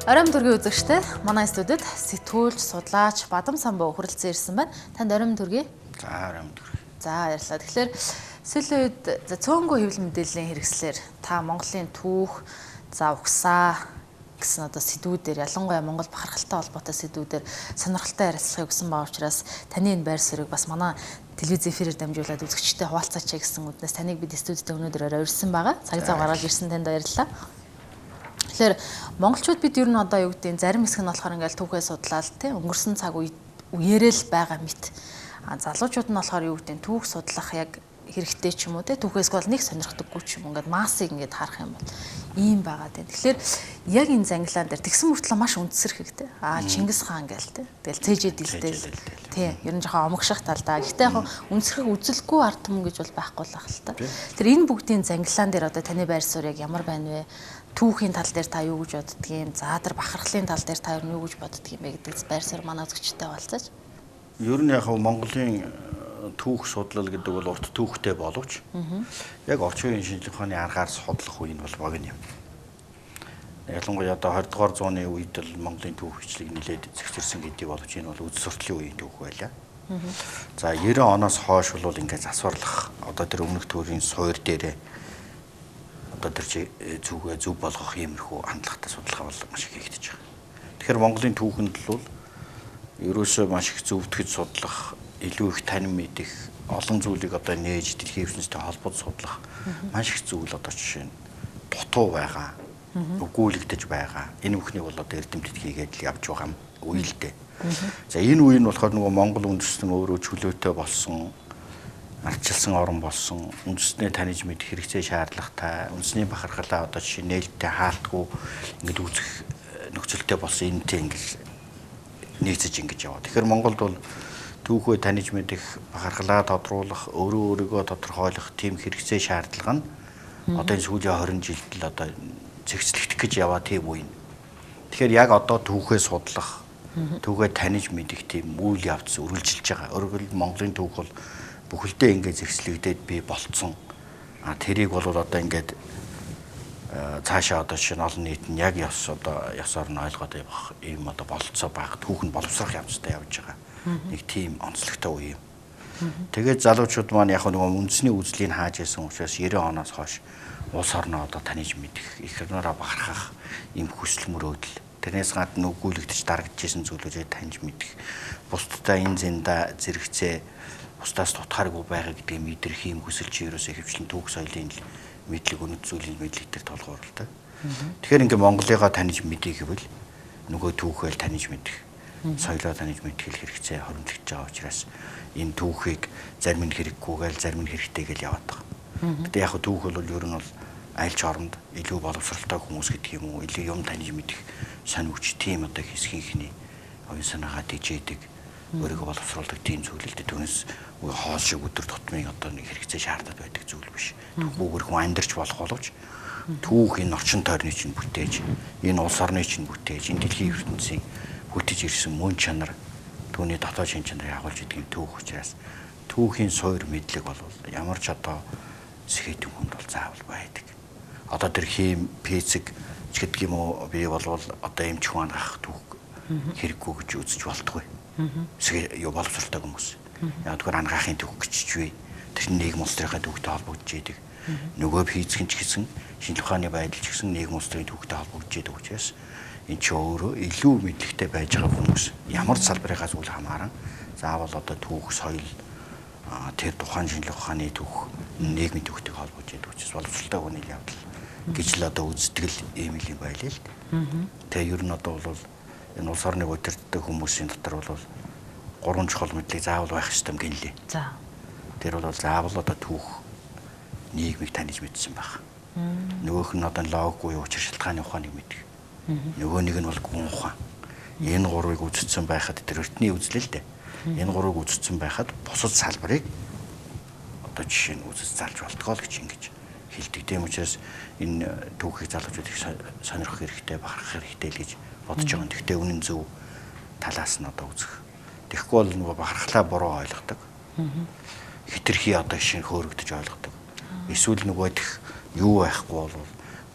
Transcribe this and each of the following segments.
Оройн төргийн үзэгчтэй манай студид сэтгүүлч, судлаач Г.Бадамсамбуу хүрэлцэн ирсэн байна. Танд оройн төргий. За оройн төргий. За баярлалаа. Тэгэхээр сүүлийн үед цөөнгүй хэвлэл мэдээллийн хэрэгслэр та Монголын түүх, угсаа гэсэн сэдвүүдээр ялангуяа Монгол бахархалтай холбоотой сэдвүүдээр сонирхолтой ярилцлагыг өгсөн байгаа учраас таны энэ байр суурийг бас манай телевиз эфирээр дамжуулаад үзэгчтэй хуваалцаач гэсэн үднээс таныг бид студид өнөөдөр урьсан байгаа. Цаг зав гаргаж ирсэн танд баярлалаа. Тэгэхээр монголчууд бид ер нь юу гэдэг зарим хэсэг нь болохоор ингээл түүхээ судлаад өнгөрсөн цаг үеэрээ л байгаа мэт. Залуучууд нь болохоор юу гэдэг түүх судлах яг хэрэгтэй ч юм уу түүхээс бол нэг сонирхдаггүй ч юм ингээд массыг ингээд харах юм бол ийм байгаа дээ. Тэгэхээр яг энэ зангилаан дээр тэгсэн мөртлөө маш үндэсэрхэг Чингис хаан гээл тэгэл цээжээ дилдээ ер нь жоохон омогших талдаа. Гэхдээ яг үндэсэрхэг үзэлгүй ард түмэн гэж бол байхгүй л ах л та. Тэр энэ бүгдийн зангилаан дээр таны байр суурь яг ямар байна вэ? Түүхийн тал дээр та юу гэж боддгийг, бахархлын тал дээр та юу гэж боддгийг бэ гэдэг байр суурь манай үзэгчтэй болцооч. Ер нь яг Монголын түүх судлал гэдэг бол урт түүхтэй боловч яг орчин үеийн шинжлэх ухааны аргаар судлах үе нь бол богино юм. Ялангуяа 20 дугаар зууны үед л Монголын түүх бичлэг нэлээд зэгцэрсэн гэдэг боловч энэ бол үд сурталын үеийн түүх байлаа. За 90 оноос хойш бол ингээд засварлах тэр өмнөх төрийн суур дээрээ тэр зүгээ зөв болгох иймэрхүү хандлагатай судалгаа бол маш их хийгдэж байгаа. Тэгэхээр Монголын түүхэнд бол ерөөсөө маш их зөвтгөж судлах, илүү их танин мэдэх, олон зүйлийг нээж дэлхийн ертөнцтэй холбоод судлах маш их зүйл жишээ нь дутуу байгаа, өгүүлэгдэж байгаа. Энэ бүхнийг бол эрдэмтэд хийгээд л явж байгаа үе л дээ. За энэ үе нь болохоор Монгол үндэстэн өөрөө чөлөөтэй болсон, ардчилсан орн болсон, үндэстнээ таних мэдэх хэрэгцээ шаардлагатай, үндэсний бахархалаа жишээ нээлттэй хаалтгүй ингэж үзэх нөхцөлтэй болсон энэтэй ингэж нийцэж ингэж яваа. Тэгэхээр Монголд бол түүхөө таних мэдэх, бахархалаа тодруулах, өөрийгөө тодорхойлох тийм хэрэгцээ шаардлага нь энэ сүүлийн 20 жилд л зэгцлэгдэх гэж яваа тийм үе. Тэгэхээр яг түүхээ судлах, түүхээ таних мэдэх тийм үйл явц үргэлжилж байгаа. Өөрөөр хэлбэл Монголын түүх бол бүхэлдээ ингээд зэгцлэгдээд би болцсон. Тэрийг бол ингээд цаашаа жишээ нь олон нийт нь яг ёсоор нь ойлгоод явах ийм болцоо байх, түүх нь боловсрох явцтай явж байгаа. Нэг тийм онцлогтой үе юм. Тэгээд залуучууд маань яг үндэсний үзлийг хааж ясан учраас 90 оноос хойш улс орноо таних мэдэх, их орнороо бахархах ийм хүсэл мөрөөдөл. Тэрнээс гадна өгүүлэгдэж дарагдчихсан зүйлүүдээ таних мэдэх, бусдтай энэ зэнда зэрэгцээ бусдаас тутахааргүй байгаа гэдгийг мэдрэх ийм хүсэл чи ерөөсөө хэвчлэн түүх соёлын мэдлэг, үнэт зүйлийн мэдлэг төр толгуурлаа. Тэгэхээр ингээд Монголыгаа таних мэдээ гэвэл нөгөө түүхээ таних мэдэх, соёлоо таних мэдэх хэрэгцээ хоригдлож байгаа учраас энэ түүхийг зарим нь хэрэггүйгээл зарим нь хэрэгтэйгээл яваад байгаа. Гэтэ яг түүх бол ер нь бол аль ч оронд илүү боловсралтай хүмүүс гэдэг юм уу, илүү юм таних мэдэх сонирхч тийм хэсгийнхний оюун санаагаа дижээдэг, өөрийгөө боловсруулдаг тийм зүйл л дээ. Түүнээс хоол шиг өдөр тутмын нэг хэрэгцээ шаардаад байдаг зүйл биш. Түүгээр хүн амьдарч болох боловч түүх энэ орчин тойрны чинь бүтээж, энэ улс орны чинь бүтээж, энэ дэлхийн ертөнцийн бүтэж ирсэн мөн чанар, түүний дотоод шин чанарыг агуулж идэг юм түүх учраас түүхийн суур мэдлэг бол ямар ч сэхэтэн хүнд бол заавал байдаг. Тэр хийм пэцэг ч гэдэг юм уу, би бол эмч хүн ангах түүх хэрэггүй гэж үзэж болтгүй. Боловсралтай хүмүүс. Яг тэгэхээр ангаахын түүх гिचчвэ. Тэр нийгэм улсрынхаа түүхтэй холбогдож идэг. Нөгөө физикэн ч гэсэн шинжлэх ухааны байдал ч гэсэн нийгэм улсрын түүхтэй холбогдож идэг учраас энэ ч өөрөө илүү мэдлэгтэй байж байгаа хүмүүс ямар салбарынхаас үл хамааран заавал түүх, соёл, тэр тухайн шинжлэх ухааны түүх, нийгмийн түүхтэй холбогдож идэг учраас боловсралтай хүний явдал гэж л үздэг л ийм л юм байлээ л. Тэгээ ер нь бол энэ улс орныг удирддаг хүмүүсийн дотор бол 3 чухал мэдлэг заавал байх ёстой юм гинлээ. За. Тэр бол заавал түүх, нийгмийг таних мэдсэн байх. Нөгөөх нь логикгүй учир шалтгааны ухааныг мэдэх. Нөгөө нэг нь бол гүн ухаан. Энэ гурвыг үзсэн байхад тэр эртний үзлэл дээ. Энэ гурвыг үзсэн байхад бусад салбарыг жишээ нь үзэж залж болтгоо л гэж ингэж хэлдэг. Тийм учраас энэ түүхийг залуучууд их сонирхох хэрэгтэй, бахархах хэрэгтэй л гэж бодож байгаа. Гэхдээ үнэн зөв талаас нь үзэх. Тэгэхгүй бол нөгөө бахархлаа буруу ойлгодог. Хитрхи жишээ нь хөөрөгдөж ойлгодог. Эсвэл нөгөөх юу байхгүй бол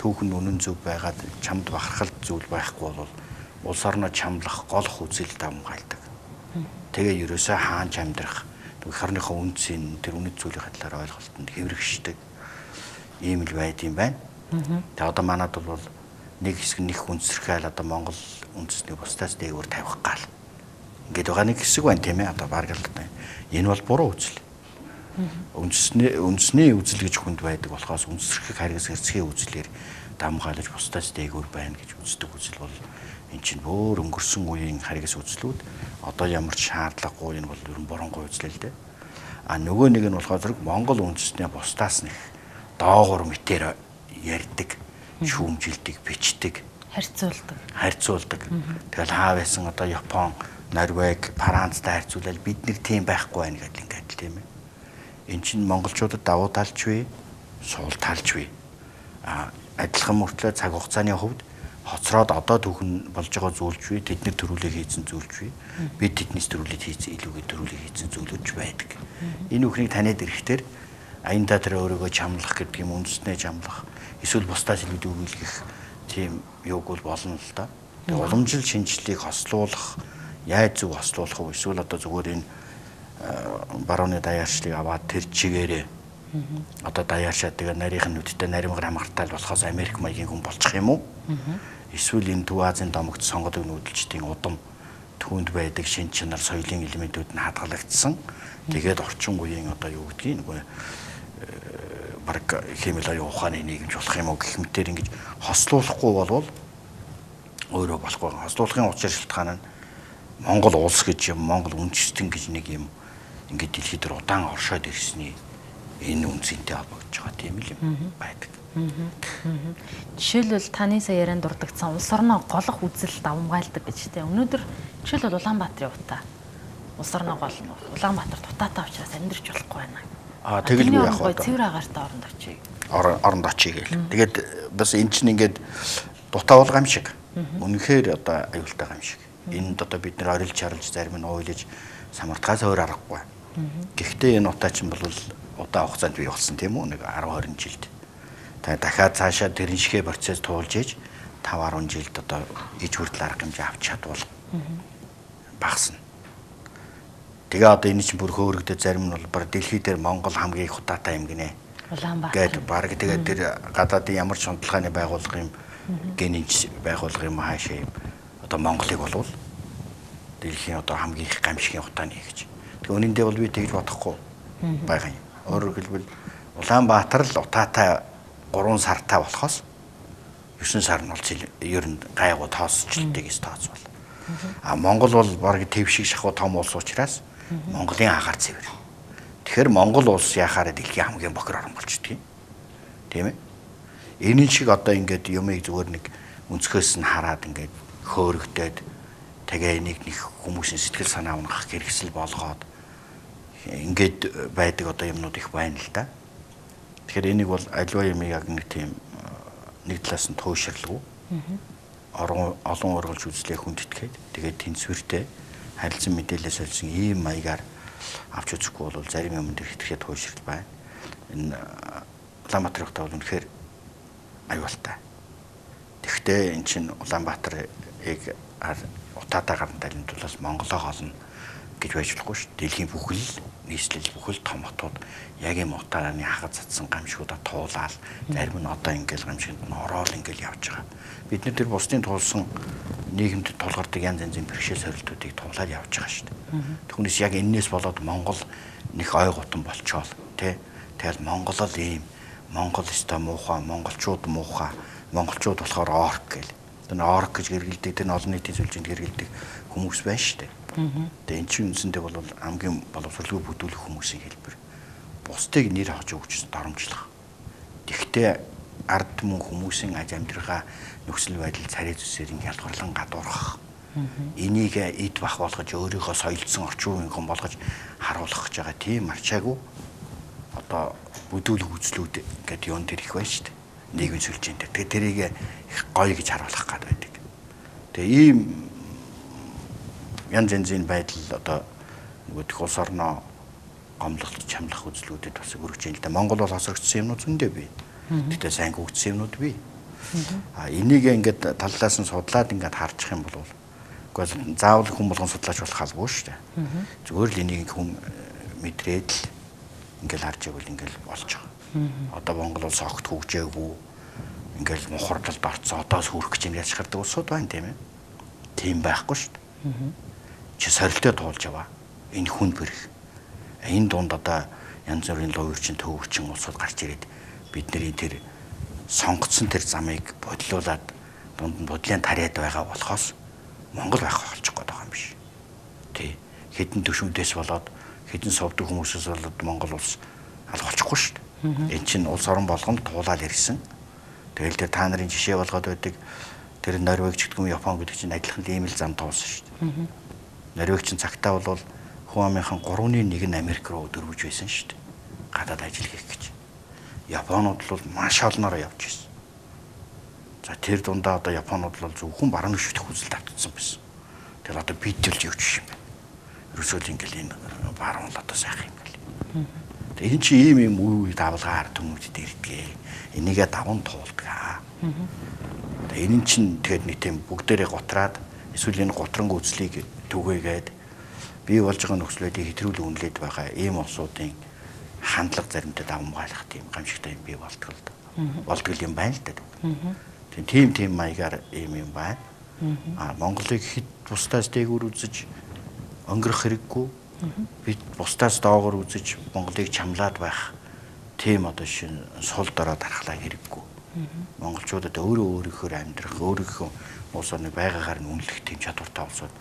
түүхэн үнэн зөв байгаад чамд бахархал зүйл байхгүй бол улс орноо чамлах голох үзэл давмгаалдаг. Тэгээ ерөөсөө хаанч амьдрах их орныхоо үнцийн тэр үнэт зүйлийн талаар ойлголтод хэврэгшдэг ийм л байд юм байна. Тэгээ одоо манад бол нэг хэсэг нэг хүнсэрхэл одоо Монгол үндэсний бусдаас дээгүүр тавих гал ингээд байгаа нэг хэсэг байна тийм ээ. Одоо бараг л энэ бол буруу үзэл. Үндэсний үзэл гэж хүнд байдаг болохоос үндэсрэх харгас хэрцгий үзлээр дамгаалж бусдаас дээгүүр байна гэж үздэг үзэл бол эн чинь бүр өнгөрсөн үеийн харгас үзлүүд одоо ямар ч шаардлагагүй энэ бол ер нь боронгүй үзлээ л дээ. А нөгөө нэг нь болохоор зэрэг Монгол үндэснээ бусдаас нэг доогуур мэтээр ярьдаг, шүүмжилдэг, бичдэг, харьцуулдаг. Тэгэл хаа байсан одоо Япон, Норвег, Францтай харьцуулаад бид нэг тийм байхгүй байна гэдэг ингээд л тийм ээ. Эн чинь монголчуудад давуу талч вэ, суул талч вэ. А адилхан мөртлөө цаг хугацааны хувьд хоцроод одоо түүхэн болж байгаа зүйлч вэ, тэдний төрүүлээ хийсэн зүйлч вэ. Бид тэднээс төрүүлээд хийсэн илүүгээ төрүүлээ хийсэн зүйлүүд байдаг. Энэ бүхнийг таниад ирэхээр аяндаа тэр өөрийгөө чамлах гэдэг юм, үндэснээ чамлах, эсвэл бусдаас илүү дүүргэх тийм юуг бол болно л да. Тэгээ уламжлал шинжлэлийг хослуулах, яаж зөв хослуулах вэ? Эсвэл одоо зүгээр энэ барууны даяарчлыг аваад тэр чигээрээ одоо даяаршаад тэгээ нарийнх нь нүдтэй наримгаар хамгаартаал болохоос Америк маягийн хүн болчих юм уу? Эсвэл энэ Төв Азийн домогт сонгодог нүүдэлчдийн удам түүнд байдаг шин чанар соёлын элементүүд нь хадгалагдсан. Тэгээд орчин үеийн одоо юу гэдгийг нөгөө бараг хэмэл ухааны нийгэмж болох юм уу гэх мэтээр ингэж хослуулахгүй болвол өөрөө болохгүй. Хослуулахын учир шалтгаан нь Монгол улс гэж юм, Монгол үндэстэн гэж нэг юм ингээд дэлхийд дээр удаан оршоод ирсний энэ үнцэнтэй холбогдож байгаа тийм л юм байдаг. Жишээлбэл таны сая ярианд дурдгдсан улс орноо голох үзэл давмгаалдаг гэж тийм. Өнөөдөр жишээлбэл Улаанбаатарын утаа. Улс орноо голно. Улаанбаатарт утаатай учраас амьдрч болохгүй байна. Тэгэл би яг гоо цэвэр агаартай оронд очие. Оронд очие гээл. Тэгээд бас эн чинь ингээд дутаа болгоо юм шиг. Үнэхээр одоо аюултай юм шиг. Энд одоо бид нэр орилж харилж зарим нь уйлж самартгаас өөр аргагүй. Гэхдээ энэ утаа чинь бол удаан хугацаанд бий болсон тийм үү? Нэг 10 20 жилд. Тэгээ дахиад цаашаа тэрэн шигэ процесс туулж иж 5 10 жилд одоо иж хүртэл арга хэмжээ авч чадвал багасна. Тэгээ одоо энэ чинь бүр хөөрөгдөд зарим нь бол бар дэлхий дээр Монгол хамгийн их утаатай юм гинэ. Улаанбаатар. Гэт баг тэгээд тэр гадаадын ямар ч судалгааны байгууллага юм генинч байгууллага юм хаашаа юм одоо Монголыг болвол дэлхийн одоо хамгийн их гамшигын утааны гэж. Тэгээ үнэндээ бол би тэгж бодохгүй байгаа юм. Өөрөөр хэлбэл Улаанбаатар л утаатай 3 сартай болохоос 9 сар нь бол ер нь гайгүй тоосчлтыг тооцвол. А Монгол бол баг төв шиг шахуу том улс учраас Монголын агаар цэвэр. Тэгэхээр Монгол улс яхаараа дэлхийн хамгийн бохир орн болчдөг юм. Тийм ээ. Энэ шиг одоо ингээд юмыг зүгээр нэг өнцгөөс нь хараад ингээд хөөрөгдөд тэгээ нэг хүмүүсийн сэтгэл санаа унах хэрэгсэл болгоод ингээд байдаг одоо юмнууд их байна л да. Тэгэхээр энийг бол аливаа юм яг нэг тийм нэг талаас нь туушралгүй. Олон ургалж үзлээ хүндэтгээд тэгээд тэнцвэртэй харилцан мэдээлэлээс олсон ийм маягаар авч үзэхгүй бол зарим юм дээр хэтэрхий туушрал байна. Энэ Улаанбаатар хотод бол үнэхээр аюултай. Тэгэхдээ эн чинь Улаанбаатарыг утаатай гарантайны тулаас Монголоо холно гэж байж болохгүй шүү. Дэлхийн бүхэл нийслэл бүхэл том хотууд яг юм утааны хагас цацсан гамшигуудаа туулаад зарим нь одоо ингээл гамшигт нь ороод ингээл явж байгаа. Бид нэр тэр бусдын туулсан нийгэмд тулгардаг янз янзын бэрхшээл сорилтуудыг туулаад явж байгаа шүү дээ. Түүнээс яг энээс болоод Монгол нэг ой гутан болчоол тий. Тэгэл Монгол л ийм Монгол өстой муухай, монголчууд муухай, монголчууд болохоор орк гэл. Тэр орк гэж гэргэлдэг, тэр олон нийтийн сүлжээнд гэргэлдэг хүмүүс байна шүү дээ. Тэгээ эн чинь үндсэндээ бол хамгийн боловсролгүй бүдүүлэх хүмүүсийн хэлбэр. Бусдыг нэр хож өгч доромжлох. Тэгвэл ард түмэн хүмүүсийн аж амьдралаа нөхцөл байдал царай зүсээр ин ялгарлан гадуурхах. Энийг эд бах болгож өөрийнхөө соёлдсон орчин үеийн хүн болгож харуулах гэж байгаа тийм арчаагүй одоо бүдүүлэх үзлүүд гэдэг юм тэр их байна шүү дээ. Нийгмийн сүлжээнд. Тэгээ тэрийг их гоё гэж харуулах гад байдаг. Тэгээ ийм янз янзын байдал одоо нөгөө улс орноо гомлох чамлах үзлүүдэд бас өргөж юм л да. Монгол бол хосрогдсон юмнууд зөндөө бий. Тэгтээ сайн гүгдсэн юмнууд бий. Энийг ингээд талаас нь судлаад ингээд харчих юм бол үгүй заавал хүн болгон судлаач болох албагүй шүү дээ. Зүгээр л энийг хүн мэдрээд л ингээд харж байвал ингээд болж байгаа. Одоо Монгол улс огт хөгжээгүй ингээд мухардалд орцсон одоос хүрэх гэж яаж хардаг улсууд байна тийм ээ. Тийм байхгүй шүү дээ. Чи сорилтоо туулж яваа. Энэ хүн бэрх. Энэ дунд одоо янз бүрийн луу үрчин төвөрчин улсууд гарч ирээд бидний тэр сонгоцсон тэр замыг бодлуулад дунд нь бодлын тариад байгаа болохоос Монгол байх болчих гээд байгаа юм биш. Тий. Хэдэн төвшмөдөөс болоод хэдэн сувдаг хүмүүсээс болоод Монгол улс алга болчихгүй шүү дээ. Энэ чинь улс орон болгонд туулаад ирсэн. Тэгэл тэр та нарын жишээ болгоод байдаг тэр Норвег ч гэдэг юм Япон гэдэг чинь адилхан ийм л зам туулсан шүү дээ. Норвег чинь цагтаа бол хүн амынхан 3-1 нь Америк руу дөрвөж байсан шүү дээ. Гадаад ажил хийх гэж. Японууд бол маш олноороо явж ирсэн. За тэр дундаа одоо Японууд бол зөвхөн баруун шүтэх үзэл давтагдсан байсан. Тэр одоо бидэлж явж юм байна. Ерөөсөө л ингээл энэ баруун л одоо сайхан юм гэл. Тэгээ энэ чи ийм үе давлгаар төмөд дэрдгээ. Энийгээ даван туулдаг. Тэгээ энэ чинь тэгэд нэг тийм бүгдээрээ готраад эсвэл энэ готронг үзлийг түгээгээд бий болж байгаа нөхцөлөдийг хэтрүүл үнэлээд байгаа ийм улсуудын хандлага заримдаа давмгайлах тийм гамшигтай юм бий болтгол юм байна л да. Тийм маягаар ийм юм байна. Монголыг хэд бусдаас дээгүүр үзэж өнгөрөх хэрэггүй. Бид бусдаас доогоор үзэж Монголыг чамлаад байх тийм одоо шинэ сул дорой дарахлаа хэрэггүй. Монголчуудад өөрийнхөө амьдрах, өөрийнхөө улс орны байгаагаар нь үнэлэх тийм чадвартай улсууд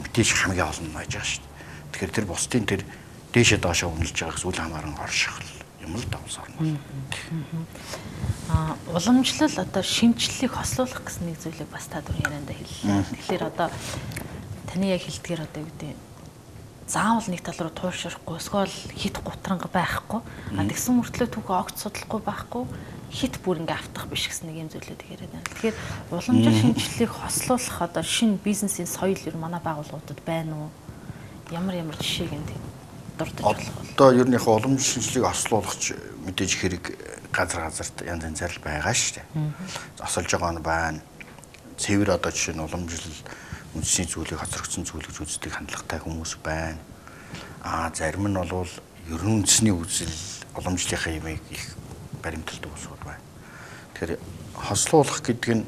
мэдээж хамгийн олон байж байгаа шүү дээ. Тэгэхээр тэр бусдын тэр дээшээ доошоо үнэлж байгаа зүйл хамааран орших юм л да улс орно. Уламжлал одоо шинжлэлийг хослуулах гэсэн нэг зүйлийг бас та дүр ярианда хэллээ. Тэгэхээр одоо таны яг хэлдгээр одоо юу гэдэг заавал нэг тал руу туушрахгүй эсвэл хит гутранга байхгүй. Тэгсэн мөртлөө түүхээ огт судлахгүй байхгүй. Хит бүр ингээ автах биш гэсэн нэг юм зүйлүүдийг яриад байна. Тэгэхээр уламжлал шинжлэлийг хослуулах одоо шинэ бизнесийн соёл ер манай байгууллагуудад байна уу? Ямар жишээг энд дурдж болох вэ? Одоо ер нь яг уламжлал шинжлэлийг хослуулах мэдээж хэрэг газарт янз янзаар байгаа шүү дээ. Осолж байгаа нь байна. Цэвэр одоо жишээ нь уламжлал үндэсний зүйлийг хоцрогдсон зүйл гэж үздэг хандлагатай хүмүүс байна. Зарим нь бол ерөн үндэсний үзэл уламжлалынхаа ямыг их баримталдаг улсууд байна. Тэгэхээр хослуулах гэдэг нь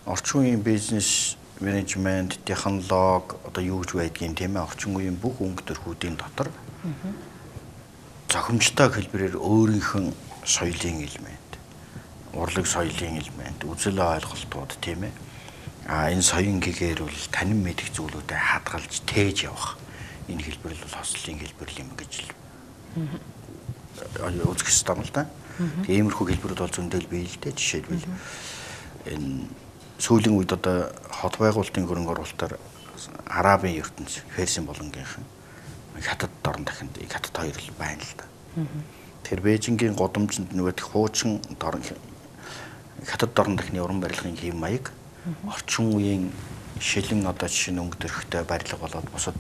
орчин үеийн бизнес менежмент, технологи одоо юу гэж байдгийг тийм ээ орчин үеийн бүх өнгө төрхүүдийн дотор зохимжтой хэлбэрээр өөрийнх нь соёлын элемент, урлаг соёлын элемент, үзэл ойлголтууд тийм ээ. Энэ соён гэгээр бол танин мэдих зүйлүүдэд хадгалж тээж явах энэ хэлбэр бол хослолын хэлбэр юм гэж үзэх ёстой юм л да. Иймэрхүү хэлбэрүүд бол зөндөл бий л дээ. Жишээлбэл энэ сүүлийн үед одоо хот байгуулалтын хөрөнгө оруулалтаар Арабын ертөнц, Персийн болонгийнхан хятад дорн дахинд хятад хоёр л байна л да. Тэр Бээжингийн годамжинд нөгөө хуучин дорн хятад дорн дахины уран барилгын хэв маяг орчин үеийн шилэн одоо жишээ нь өнгө төрхтэй барилга болоод бусад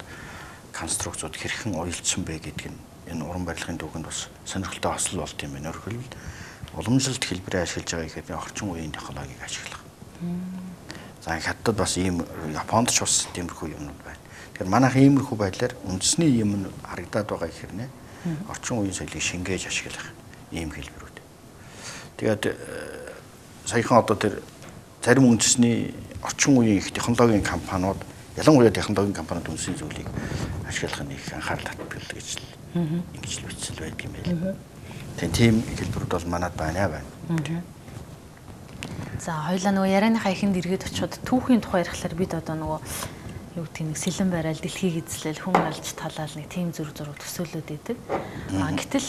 конструкцууд хэрхэн уялдсан бэ гэдэг нь энэ уран барилгын түүхэнд бас сонирхолтой ослол болт юм байна. Өөрөөр хэлбэл уламжлалт хэлбэрээр ашиглаж байгаа гэхэд орчин үеийн технологиг ашиглах. За хятадд бас ийм Японд ч бас тиймэрхүү юмнууд байна. Тэгэхээр манайх иймэрхүү байдлаар үндэсний юм харагдаад байгаа хэрнээ орчин үеийн соёлыг шингээж ашиглах ийм хэлбэрүүд. Тэгээд саяхан одоо тэр зарим үндэсний орчин үеийн их технологийн компаниуд ялангуяа технологийн компаниуд үндэсний зүйлийг ашиглах нь их анхаарал татдаг гэж л ингэж л бичсэн байдаг юм байна. Тийм хэлбэрүүд бол манад байна. За хоёлаа нөгөө ярианыхаа ихэнд эргээд очиод түүхийн тухай ярихлаар бид одоо нөгөө юу гэдэг нэг сэлэн барайл дэлхийг эзлэл хүн алж талаал нэг тийм зураг төсөөлөд идэг. Гэтэл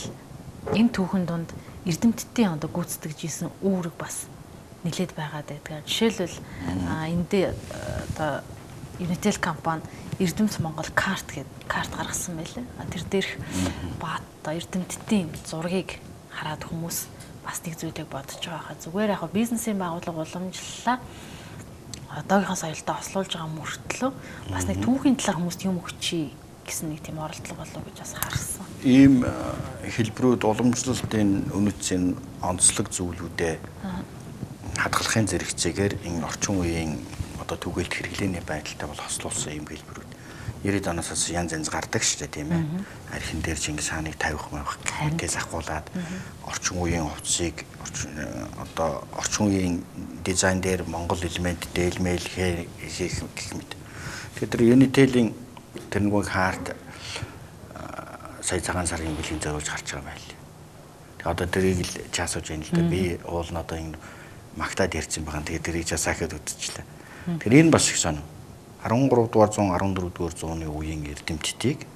энэ түүхэн донд эрдэмтдийн одоо гүйцэтгэж исэн үүрэг бас нэлээд байгаад байдаг. Жишээлбэл эндээ одоо Unitel компани Эрдэмт Монгол карт гэдэг карт гаргасан байлээ. Тэр дээрх бат эрдэмтдийн зургийг хараад хүмүүс бас нэг зүйлийг бодож байгаа. Зүгээр яг бизнесийн байгууллага уламжлалаа одоогийнхоо соёлтой ослуулж байгаа мөртлөө бас нэг түүхийн талаар хүмүүст юм өгчий гэсэн нэг тийм оролдлого болов гэж бас харсан. Ийм хэлбэрүүд уламжлалтын үнэтсийн онцлог зүйлүүдэд хадгалахын зэрэгцээгээр энэ орчин үеийн одоо түгээлт хэрэглээний байдалтай бол хослуулсан юм хэлбэрүүд 90-ад оноос янз янз гардаг шүү дээ тийм ээ. Архин дээр Чингис хааныг тавих мавах гэмтэл ахгуулад орчин үеийн хувцсыг одоо орчин үеийн дизайн дээр Монгол элемент дээлмэл хийх гэх мэт. Тэгэхээр тэр Unitel-ийн тэр нэг хаарт сая цагаан сарын бэлгийн зориулж гарч байгаа байл. Тэгээ одоо тэрийг л чаасууж яана л да. Би уул нь одоо энэ магтаад ярьсан байгаа. Тэгээ тэрийг часаахад үтчихлээ. Тэр энэ бас их сонь. 13 дугаар 100 14 дугаар зууны үеийн эрдэмтдийг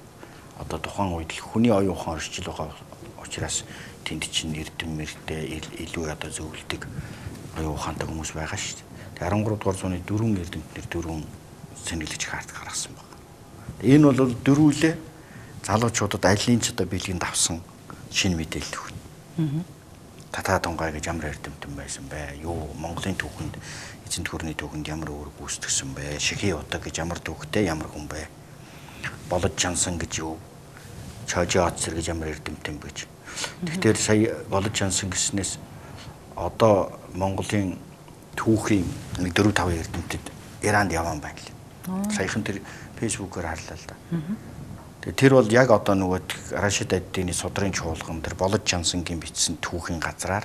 одоо тухайн үед л хүний оюун ухаан орчил байгаа учраас тэнд чинь эрдэмэртэй илүү одоо зөвлөдөг оюун ухаантай хүмүүс байгаа шүү дээ. Тэгээ 13 дугаар зууны дөрвөн эрдэмтнэр дөрвөн сэнгэлэгч хаарт гаргасан байна. Энэ бол дөрвөлээ залуучуудад аллийн ч одоо бэлгийн давсан шинэ мэдээлэл өгнө. Татаа тунгай гэж ямар эрдэмтэн байсан бэ? Юу Монголын түүхэнд эзэн төрний түүхэнд ямар өөр гүйцэтгсэн бэ? Шихийн удаг гэж ямар түүхтэй ямар хүн бэ? Болож чансан гэж юу? Чожи Атсэр гэж ямар эрдэмтэн бэ гэж. Тэгэхээр сая болож чансан гэснээс одоо Монголын түүхийн 4-5 эрдэмтэд Иранд явсан байна л. Саяхан тэр фэйсбүүкээр харлаа л да. Тэр бол яг одоо нөгөө Рашид Аддины судрын чуулган тэр болож чансангийн бичсэн түүхийн газраар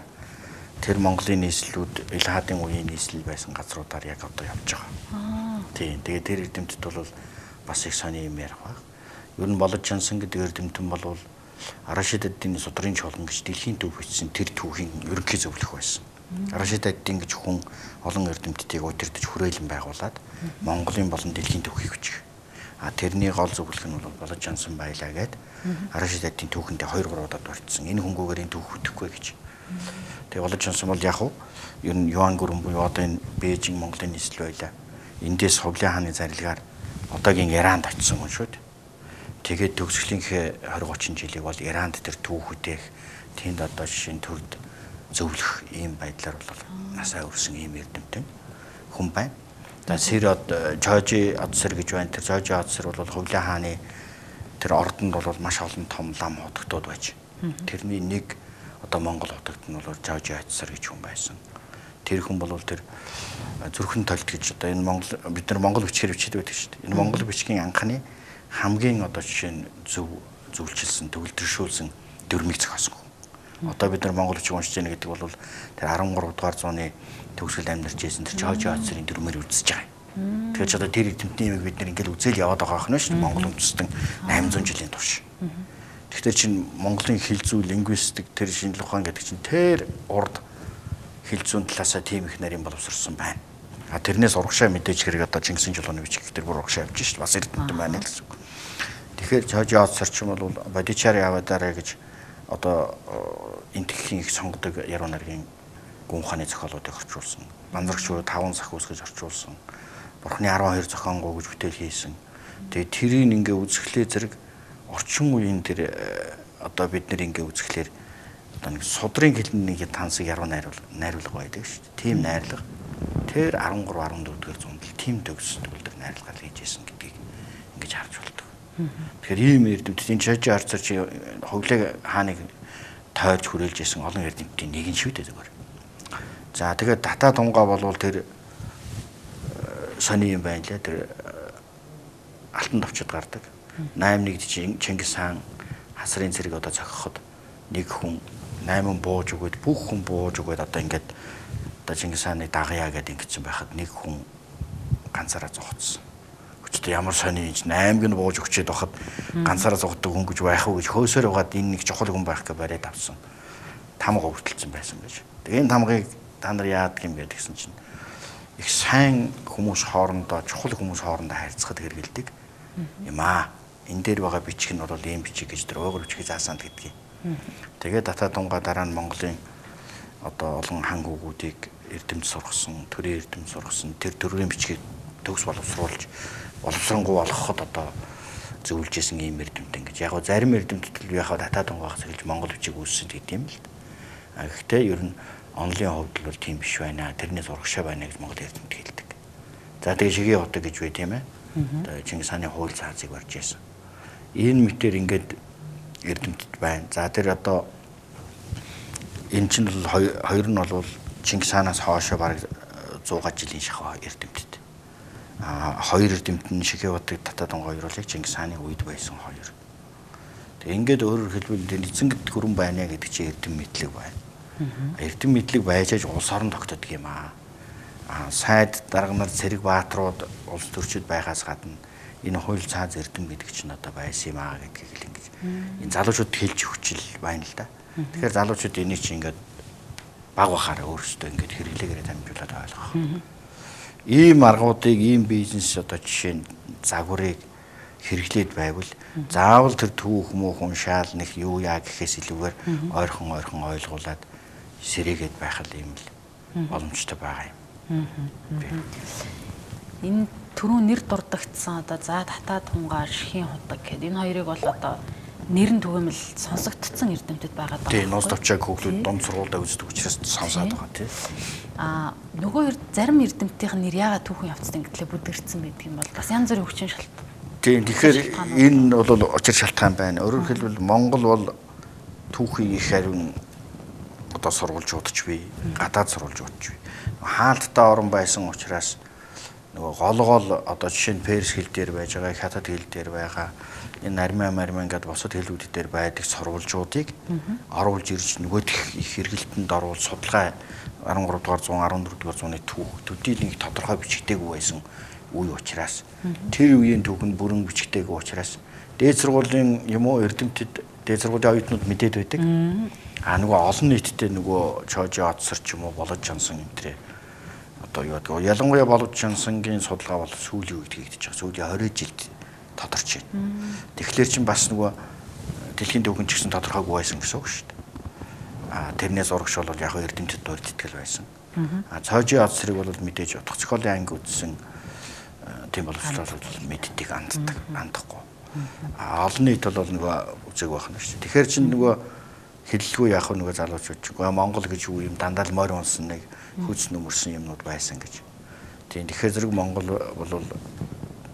тэр Монголын нийслэлүүд Илхаадын үеийн нийслэл байсан газруудаар яг одоо явж байгаа. Тийм. Тэгээ тэр эрдэмтэд бол бас их сони юм ярих баг. Ер нь болож чансан гэдэг эрдэмтэн бол Рашид Аддины судрын чуулган гэж дэлхийн төв бичсэн тэр түүхийн ерөнхий зөвлөх байсан. Рашид Аддин гэж хүн олон эрдэмтдийг удирдах хүрээлэн байгуулад Монголын болон дэлхийн түүхийг бичих. Тэрний гол зөвлөх нь бол болож чансан байлаа гэд Рашид Аддин түүхэндээ 2-3 удаа дурдсан. Энэ хөнгүүгээр энэ түүх хөтөхгүй гэж. Тэгээ болож чансан бол яг ер нь Юан гүрэн буюу одоо энэ Бээжин Монголын нийслэл байлаа. Эндээс Хувлын хааны зарилгаар одоогийн Иранд очсон хүн шүү дээ. Тэгээд төгсгөлийнхээ 20-30 жилиг бол Иранд тэр түүхүүдэх тэнд одоо жишээ нь төрд зөвлөх ийм байдлаар бол насаа өрсөн ийм эрдэмтэн хүн байна. За Сирод Чожи Атсэр гэж байна. Тэр Чожи Атсэр бол Хувлын хааны тэр ордонд бол маш олон том лам хотогдод байж. Тэрний нэг одоо Монгол хотогт нь бол Чожи Атсэр гэж хүн байсан. Тэр хүн бол тэр зүрхэн толт гэж одоо энэ Монгол бид нар Монгол бичгээр бичээд байдаг шүү дээ. Энэ Монгол бичгийн анхны хамгийн одоо жишээ нь зөвлөжилсөн, төвлөршүүлсэн дөрмийг зохиосон хүн. Одоо бид нар Монгол бичиг уншиж байгаа гэдэг бол тэр 13 дугаар зууны төгсгөл амьдарч байсан тэр Чожи Атсэрийн дөрмөөр үзэж байгаа юм. Тэгэхээр ч одоо тэр эрдэмтний имийг бид нар ингээл үзэл яваад байгаа хнаа шүү дээ. Монгол үндэстэн 800 жилийн турш. Тэгэхээр чинь Монголын хэл зүй, лингвистик, тэр шинжлэх ухаан гэдэг чинь тэр урд хэл зүйн талаасаа тийм их нарийн боловсрсон байна. Тэрнээс урагшаа мэдээж хэрэг одоо Чингисийн чулууны бичиг тэр бүр урагшаа явж шүү дээ. Бас эрдэмтэн байна л гэсэн үг. Тэгэхээр Чожи Атсэр ч юм бол бодичаар яваарай гэж одоо энтхийн их сонгодог яруу найргийн гүн ухааны зохиолуудыг орчуулсан. Манзарагчууд 5 сах үсгэж орчуулсан. Бурхны 12 зохионгоо гэж бүтээл хийсэн. Тэгээ тэрийг ингээ үзэхлээр зэрэг орчин үеийн тэр одоо бид нэр ингээ үзэхлээр одоо нэг судрын хэлний тансаг яруу найруулга байдаг шүү дээ. Тийм найрлага тэр 13 14 дэх зуунд л тийм төгсөлтөлдөр найрлагал хийжсэн гэдгийг ингэж харж болдог. Тэгэхээр ийм эрдэмтдийн Чожи Атсэр чи Хувлын хааныг тойрж хүрээлж исэн олон эрдэмтдийн нэг нь шүү дээ зүгээр. За тэгээд татаа тунгаа болвол тэр сони юм байна лээ. Тэр алтан товчод гардаг. 81-д Чингис хаан хасрын цэрэг одоо зохиход нэг хүн 8 бууж өгөөд бүх хүн бууж өгөөд одоо ингээд одоо Чингис хааны дагая гэдэг ингэсэн байхад нэг хүн ганцаараа зогцсон. Өчигдөр ямар сони энэ 8-г нь бууж өгчээд байхад ганцаараа зогтдог хүн гэж байх уу гэж хөөсөөр угаад энэ нэг чухал хүн байх гэж бариад авсан. Тамга өвдөлцсөн байсан гэж. Тэгээ энэ тамгыг та нар яадаг юм бэ гэсэн чинь их сайн хүмүүс хоорондоо чухал хүмүүс хоорондоо харьцахад хэрэгэлдэг юм аа. Энэ дээр байгаа бичиг нь бол ийм бичиг гэж тэр уугар бичгийг заасан гэдгийг. Тэгээд татаа тунгаа дараа нь Монголын одоо олон хан хүүгүүдийг эрдэмт сургасан, төрийн эрдэмт сургасан, тэр төрийн бичгийг төгс боловсруулж боловсронгуй болгоход одоо зөвлөж исэн ийм эрдэмтэн гэж. Яг зарим эрдэмтэд яхаа татаа тунгаагаас эхэлж Монгол бичиг үүссэн гэдэг юм л. Гэхдээ ер нь онлын хувьд бол тийм биш байна. Тэрнээс урагшаа байна гэж Монгол эрдэмт хэлдэг. За тэгээ шигээ утга гэж бай тийм ээ. Одоо Чингис хааны хууль цаазыг барьж байсан. Энэ мэтэр ингээд эрдэмтэд байна. За тэр одоо энэ чинь бол хоёр нь бол Чингис хаанаас хоошоо бараг 100 жилийн шахуу эрдэмтэд. Хоёр эрдэмтэн Шигэбадыг татаад онгойруулыг Чингис хааны үед байсан хоёр. Тэгээ ингээд өөрөөр хэлбэл эзэнгэд хүрэн байна гэдэг чинь эрдэм мэдлэг байна. Эрдэм мэдлэг байж аж улс орон тогтдог юм аа. Сайд дарга нар цэрэг баатрууд улс төрчид байгаас гадна энэ хууль цааз эрдэм гэдэг чинь одоо байсан юм аа гэдгийг л ингэж энэ залуучууд хэлж өгчл байна л да. Тэгэхээр залуучууд энийг чинь ингээд баг бахаараа өөрсдөө ингээд хэрэглээгээрээ дамжуулаад ойлгох. Ийм аргуудыг ийм бизнес одоо жишээ нь загварыг хэрэглээд байвал заавал тэр түүх мөх уншаал нэг юу яа гэхээс илүүгээр ойрхон ойлгуулад сэрээгээд байх л юм л боломжтой байгаа юм. Энэ түрүүн нэр дурдагдсан одоо за татаад хунгаар шихийн худаг гэдэг энэ хоёрыг бол одоо нэрэн түгээмэл сонсогдсон эрдэмтэд байгаа даа. Тийм, нуус тавчааг хөглүүд дунд сургуультай үздэг учраас сонсоод байгаа тийм. Нөгөө зарим эрдэмтдийн нэр яагаад түүхэн явцсан гэтлээ бүдгэрсэн байдаг юм бол бас янз бүрийн хүчин шалтгаан. Тийм, тэгэхээр энэ бол учир шалтгаан байна. Өөрөөр хэлбэл Монгол бол түүхийн их ариун одоо сурвалжуудч бий, гадаад сурвалжуудч бий. Хаалттай орон байсан учраас нөгөө гол одоо жишээ нь перс хэл дээр байж байгаа, хятад хэл дээр байгаа энэ армян гэдэг бусад хэлүүд дээр байдаг сурвалжуудыг оруулж ирж нөгөөх их хэрэгэлтэнд оруулж судалгаа 13 дугаар 100 14 дугаар зууны төдийлөн их тодорхой бичигдээгүй байсан үе учраас тэр үеийн түүхэнд бүрэн бичигдээгүй учраас дээд сургуулийн юм уу эрдэмтэд дээд сургуулийн оюутнууд мэдээд байдаг. Нөгөө олон нийттэй нөгөө чожи одсор ч юм уу болож чансан юм тэрэ одоо юу гэдэг ялангуяа болож чансангийн судалгаа бол сүүлийн үед хийгдэж байгаа. Сүүлийн 20 жилд тодорч байна. Тэгэхээр чин бас нөгөө дэлхийн түүхэн ч гэсэн тодорхойгүй байсан гэсэн үг шүү дээ. Тэрнээс урагш бол яг эрдэмтэд дурд итгэл байсан. Цоожи одсрыг бол мэдээж утга зохиолын анги үзсэн тийм боловсрол мэддэг андахгүй. Олон нийт бол нөгөө үзег байх нь шүү дээ. Тэгэхээр чин нөгөө хэллгүй яг нөгөө залуучууд ч Монгол гэж юу юм дандаа л морь унсан нэг хүч нөмөрсөн юмнууд байсан гэж. Тийм тэгэхээр зэрэг Монгол бол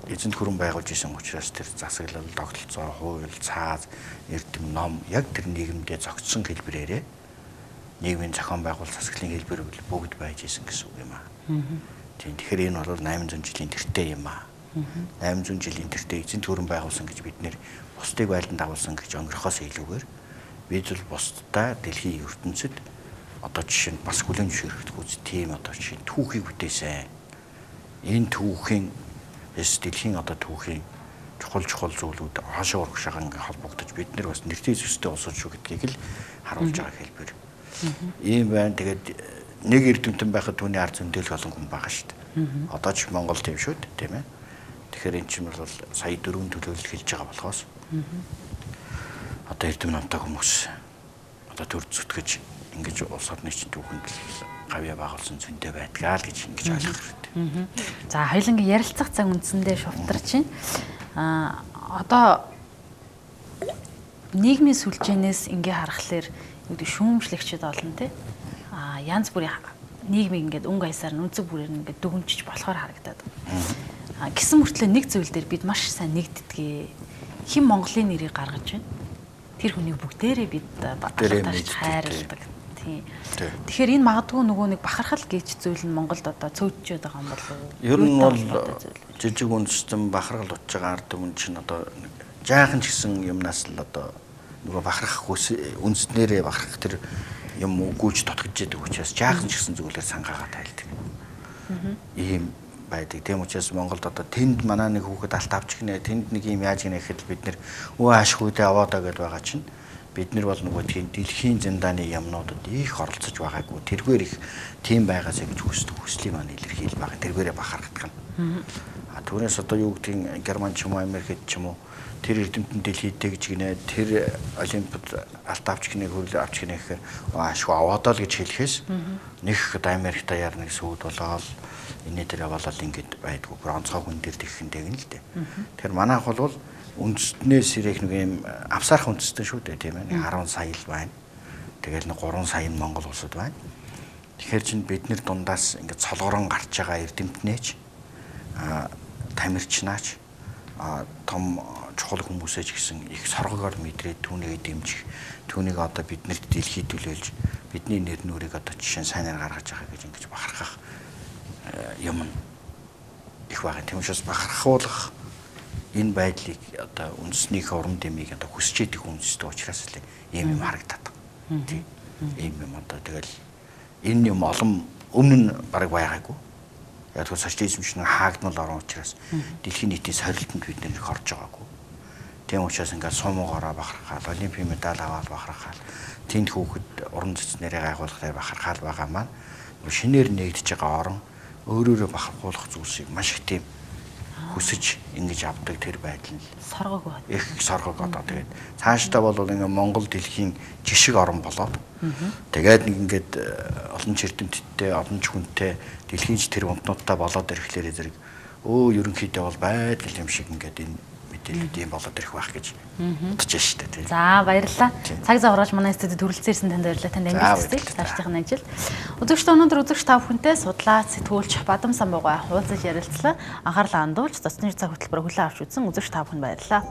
эзэнт хүрэн байгуулж исэн учраас тэр засаглал, тогтолцоо, хууль, цааз, эрдэм ном яг тэр нийгэмдээ зохицсон хэлбэрээрээ нийгмийн зохион байгуулалт засаглалын хэлбэр бүгд байж исэн гэсэн үг юм аа. Тийм тэгэхээр энэ бол 800 жилийн тэртээ юм аа. 800 жилийн тэртээ эзэнт хүрэн байгуулсан гэж бид нэр бусдыг байлдан дагуулсан гэж өнгөрөхөөс илүүгээр бид бол бусдаа дэлхийн ертөнцид одоо жишээ нь бас хүлэн зөвшөөрөгдөх үз тийм одоо жишээ түүхийг бүтээсэн. Энэ түүхийн дэлхийн одоо түүхийн чухал зүйлүүд хаашаа урагшаага ингээ холбогдож бид нэр бас нэртэй зөвстэй улсууд шүү гэдгийг л харуулж байгаа хэлбэр. Ийм байна. Тэгээд нэг эрдэмтэн байхад түүний ард зөндөл олон хүн байгаа шүү дээ. Одоо ч Монгол тийм шүү дээ, тийм ээ. Тэгэхээр эн чинь бол сая 4 төлөөлөл хэлж байгаа болохоос одоо эрдэм намтай хүмүүс одоо төр зүтгэж ингэж улс орны чинь түүхэнд гавья байгуулсан зөндөө байдгаа л гэж ингэж ойлгох хэрэгтэй. За хоёулангийн ярилцах цаг үндсэндээ шувтарч байна. Одоо нийгмийн сүлжээнээс ингээ харахаар юу гэдэг шүүмжлэгчд олон тий. Янз бүрийн нийгмийг ингээд өнгө аясаар нь үнцэг бүрээр нь ингээд дүгнжиж болохоор харагдаад. Гэсэн мөртлөө нэг зүйл дээр бид маш сайн нэгддгээ. Хэн Монголын нэрийг гаргаж байна? Тэр хүнийг бүгдээрээ бид бахархаж хайрладаг. Тийм. Тэгэхээр энэ магадгүй нөгөө нэг бахархал гэж зүйл нь Монголд одоо цөөдчөөд байгаа юм болов уу? Ер нь бол жижиг үндэстэн бахархал утж байгаа ард түмэн чинь одоо жаахан ч гэсэн юмнаас л одоо нөгөө бахархах үндэснэрээ бахархах тэр юм гүйж тотгож яадаг учраас жаахан ч гэсэн зүйлээр сангаагаа тайлдаг. Ийм байдаг. Тийм учраас Монголд одоо тэнд манай нэг хүүхэд алт авч гинэ, тэнд нэг юм яаж гинэ гэхэд бид нэр өө ашгүйдээ аваадаа гэдээ байгаа чинь бид нар бол нөгөө тийм дэлхийн зэндааны юмнуудад их оролцож байгаагүй. Тэргээр их тийм байгаасаа гэж хүслийн маань илэрхийл байгаа. Тэргээрээ бахархдаг юм. Түүнээс одоо юу гэдгийг Герман ч юм уу Америкт ч юм уу тэр эрдэмтэн дэлхийдээ гэж гинэ тэр олимпиад алт авч гинэ хөрөл авч гинэ гэхээр ашгүй аваадаа л гэж хэлэхээс нэг Америкт яар нэг сүйд болоод энэ дээр яваалал ингэж байдгүй. Бронцгой хүн дээр тэгхэн тэгнэ л дээ. Тэгэхээр манайх бол үндэстнээс ирэх нэг юм авсаарх үндэстэн шүү дээ тийм ээ. 10 сая л байна. Тэгэл нэг 3 сая нь Монгол улсад байна. Тэгэхээр чинь бид нэр дундаас ингээд цолгорон гарч байгаа эрдэмтнээч тамирчнаач том чухал хүмүүсээ ч гэсэн их соргогоор мэдрээд түүнийг дэмжих, түүнийг одоо биднэрт дэлхийд төлөөлж бидний нэр нүрийг одоо жишээ нь сайнаар гаргаж байгаа гэж ингэж бахархах юм их байгаа. Тийм учраас бахархуулах энэ байдлыг одоо үндэснийхээ урам дэмийг одоо хүсч идэх үндэстэй учраас л ийм юм харагдаад байна. Тийм. Ийм юм одоо тэгэл энэ юм олон өмнө нь бараг байгаагүй. Яг л социализм шиг хаагдмал орон учраас дэлхийн нийтийн сорилтонд бид нэр орж байгаагүй. Тийм учраас ингээд сумуугаараа бахархаал, олимпийн медаль аваад бахархаал, тэнд хүүхэд уран зэцнэрээ гайхуулахтай бахархаал байгаа маань шинээр нэгдэж байгаа орон өөрөөрөө бахархуулах зүйлсийг маш их тийм хүсэж ингэж авдаг тэр байдал нь соргог байна. Их соргог одоо тэгээд цаашдаа бол ингээд Монгол дэлхийн жишг орн болоод тэгээд нэг ингээд олон чиртэмттэй, олон ч хүнтэй дэлхийн тэр унтнуудтай болоод ирэхлээр зэрэг ерөнхийдөө бол байдал юм шиг ингээд энэ мэдээлэлд юм болоод ирэх байх гэж бодож штэ тийм. За баярлалаа. Цаг зав гаргаж манай студид төрөлцсөн танд баярлалаа. Танд амжилт хүсье. Цаашдын ажил. Үзэгчдээ өнөөдөр үзэгч та бүхэнтэй судлаач, сэтгүүлч Бадамсамбуугай уулзаж ярилцлаа. Анхаарлаа хандуулж зочны цаг хөтөлбөр хүлээн авч үзсэн үзэгч та бүхэнд баярлалаа.